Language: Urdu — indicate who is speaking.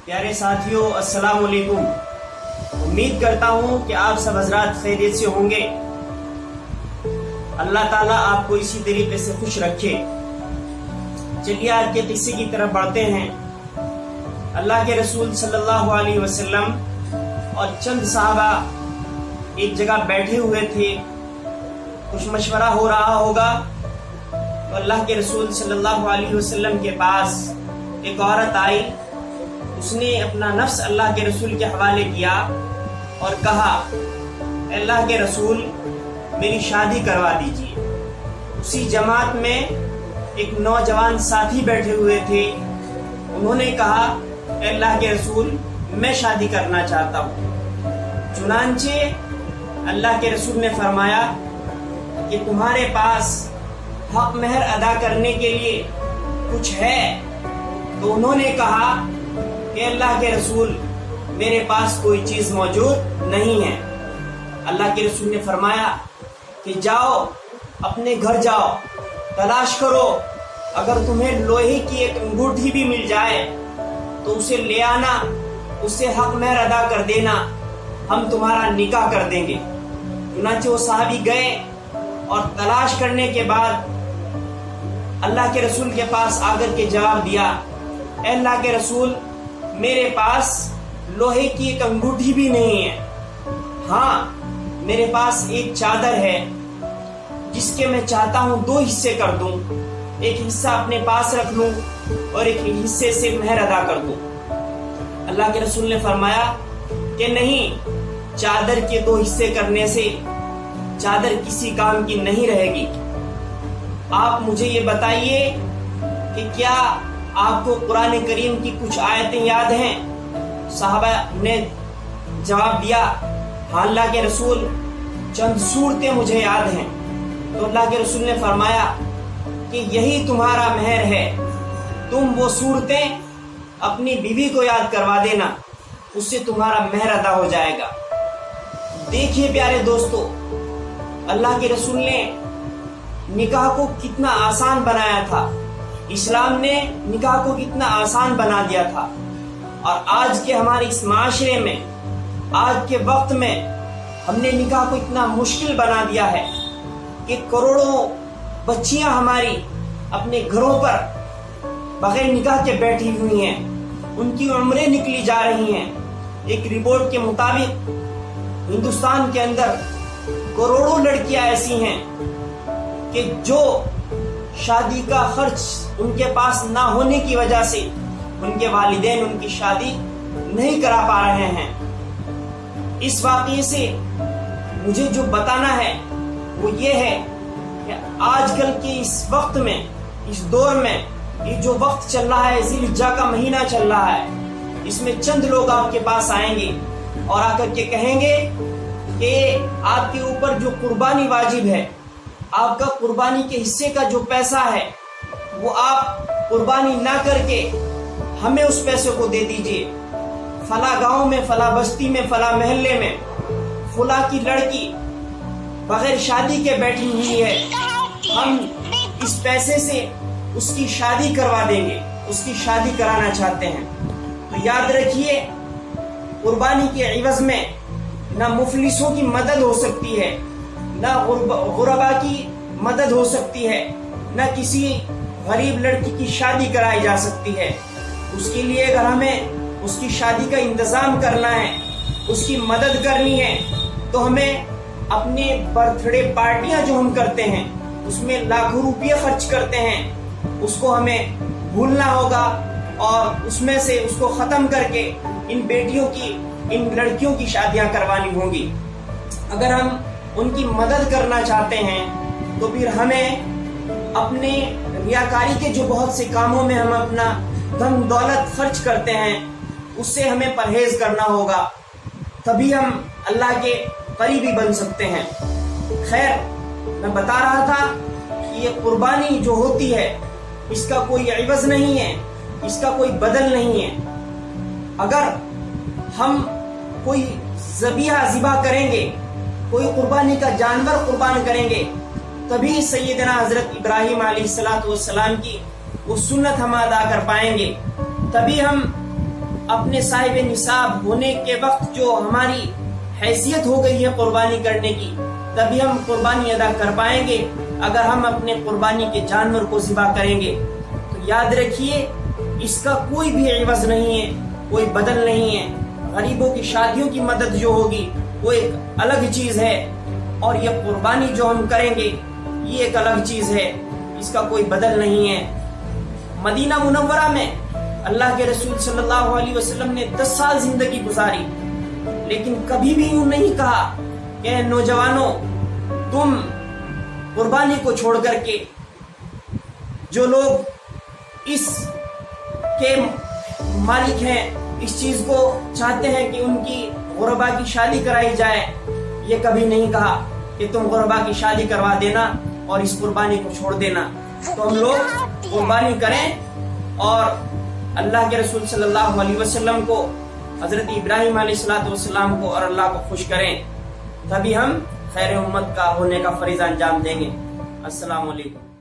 Speaker 1: پیارے ساتھیوں، السلام علیکم۔ امید کرتا ہوں کہ آپ سب حضرات خیریت سے ہوں گے۔ اللہ تعالیٰ آپ کو اسی طریقے سے خوش رکھے۔ چلیے آج کے قصے کی طرف بڑھتے ہیں۔ اللہ کے رسول صلی اللہ علیہ وسلم اور چند صحابہ ایک جگہ بیٹھے ہوئے تھے، کچھ مشورہ ہو رہا ہوگا تو اللہ کے رسول صلی اللہ علیہ وسلم کے پاس ایک عورت آئی۔ اس نے اپنا نفس اللہ کے رسول کے حوالے کیا اور کہا، اے اللہ کے رسول میری شادی کروا دیجیے۔ اسی جماعت میں ایک نوجوان ساتھی بیٹھے ہوئے تھے، انہوں نے کہا، اے اللہ کے رسول میں شادی کرنا چاہتا ہوں۔ چنانچہ اللہ کے رسول نے فرمایا کہ تمہارے پاس حق مہر ادا کرنے کے لیے کچھ ہے؟ تو انہوں نے کہا کہ اللہ کے رسول میرے پاس کوئی چیز موجود نہیں ہے۔ اللہ کے رسول نے فرمایا کہ جاؤ اپنے گھر جاؤ، تلاش کرو، اگر تمہیں لوہے کی ایک انگوٹھی بھی مل جائے تو اسے لے آنا، اسے حق مہر ادا کر دینا، ہم تمہارا نکاح کر دیں گے۔ چنانچہ وہ صحابی گئے اور تلاش کرنے کے بعد اللہ کے رسول کے پاس آ کر کے جواب دیا، اے اللہ کے رسول میرے پاس لوہے کی ایک انگوٹھی بھی نہیں ہے، ہاں میرے پاس ایک چادر ہے جس کے میں چاہتا ہوں 2 حصے کر دوں، ایک حصہ اپنے پاس رکھ لوں اور ایک حصے سے مہر ادا کر دوں۔ اللہ کے رسول نے فرمایا کہ نہیں، چادر کے 2 حصے کرنے سے چادر کسی کام کی نہیں رہے گی۔ آپ مجھے یہ بتائیے کہ کیا آپ کو قرآن کریم کی کچھ آیتیں یاد ہیں؟ صحابہ نے جواب دیا، ہاں اللہ کے رسول چند صورتیں مجھے یاد ہیں۔ تو اللہ کے رسول نے فرمایا کہ یہی تمہارا مہر ہے، تم وہ صورتیں اپنی بیوی کو یاد کروا دینا، اس سے تمہارا مہر ادا ہو جائے گا۔ دیکھیے پیارے دوستو، اللہ کے رسول نے نکاح کو کتنا آسان بنایا تھا، اسلام نے نکاح کو کتنا آسان بنا دیا تھا۔ اور آج کے ہمارے اس معاشرے میں، آج کے وقت میں ہم نے نکاح کو اتنا مشکل بنا دیا ہے کہ کروڑوں بچیاں ہماری اپنے گھروں پر بغیر نکاح کے بیٹھی ہوئی ہیں، ان کی عمریں نکلی جا رہی ہیں۔ ایک رپورٹ کے مطابق ہندوستان کے اندر کروڑوں لڑکیاں ایسی ہیں کہ جو شادی کا خرچ ان کے پاس نہ ہونے کی وجہ سے ان کے والدین ان کی شادی نہیں کرا پا رہے ہیں۔ اس واقعے سے مجھے جو بتانا ہے وہ یہ ہے کہ آج کل کے اس وقت میں، اس دور میں، یہ جو وقت چل رہا ہے، ذی الحجہ کا مہینہ چل رہا ہے، اس میں چند لوگ آپ کے پاس آئیں گے اور آ کر کے کہیں گے کہ آپ کے اوپر جو قربانی واجب ہے، آپ کا قربانی کے حصے کا جو پیسہ ہے وہ آپ قربانی نہ کر کے ہمیں اس پیسے کو دے دیجئے۔ فلاں گاؤں میں، فلاں بستی میں، فلاں محلے میں فلاں کی لڑکی بغیر شادی کے بیٹھی ہوئی ہے، ہم اس پیسے سے اس کی شادی کروا دیں گے، اس کی شادی کرانا چاہتے ہیں۔ تو یاد رکھیے، قربانی کے عوض میں نہ مفلسوں کی مدد ہو سکتی ہے، نہ غربا کی مدد ہو سکتی ہے، نہ کسی غریب لڑکی کی شادی کرائی جا سکتی ہے۔ اس کے لیے اگر ہمیں اس کی شادی کا انتظام کرنا ہے، اس کی مدد کرنی ہے، تو ہمیں اپنے برتھ ڈے پارٹیاں جو ہم کرتے ہیں اس میں لاکھوں روپے خرچ کرتے ہیں، اس کو ہمیں بھولنا ہوگا اور اس میں سے اس کو ختم کر کے ان بیٹیوں کی، ان لڑکیوں کی شادیاں کروانی ہوں گی۔ اگر ہم ان کی مدد کرنا چاہتے ہیں تو پھر ہمیں اپنے ریاکاری کے جو بہت سے کاموں میں ہم اپنا دھن دولت خرچ کرتے ہیں اس سے ہمیں پرہیز کرنا ہوگا، تبھی ہم اللہ کے قریبی بن سکتے ہیں۔ خیر، میں بتا رہا تھا کہ یہ قربانی جو ہوتی ہے اس کا کوئی عوض نہیں ہے، اس کا کوئی بدل نہیں ہے۔ اگر ہم کوئی ذبح کریں گے، کوئی قربانی کا جانور قربان کریں گے، تبھی سیدنا حضرت ابراہیم علیہ السلام کی وہ سنت ہم ادا کر پائیں گے، تبھی ہم اپنے صاحب نصاب ہونے کے وقت جو ہماری حیثیت ہو گئی ہے قربانی کرنے کی، تبھی ہم قربانی ادا کر پائیں گے۔ اگر ہم اپنے قربانی کے جانور کو ذبح کریں گے تو یاد رکھیے اس کا کوئی بھی عوض نہیں ہے، کوئی بدل نہیں ہے۔ غریبوں کی شادیوں کی مدد جو ہوگی وہ ایک الگ چیز ہے، اور یہ قربانی جو ہم کریں گے یہ ایک الگ چیز ہے، اس کا کوئی بدل نہیں ہے۔ مدینہ منورہ میں اللہ کے رسول صلی اللہ علیہ وسلم نے 10 سال زندگی گزاری، لیکن کبھی بھی یوں نہیں کہا کہ نوجوانوں تم قربانی کو چھوڑ کر کے، جو لوگ اس کے مالک ہیں، اس چیز کو چاہتے ہیں کہ ان کی غربا کی شادی کرائی جائے، یہ کبھی نہیں کہا کہ تم غربا کی شادی کروا دینا اور اس قربانی کو چھوڑ دینا۔ تو ہم لوگ قربانی کریں اور اللہ کے رسول صلی اللہ علیہ وسلم کو، حضرت ابراہیم علیہ السلام کو اور اللہ کو خوش کریں، تبھی ہم خیر امت کا ہونے کا فریضہ انجام دیں گے۔ السلام علیکم۔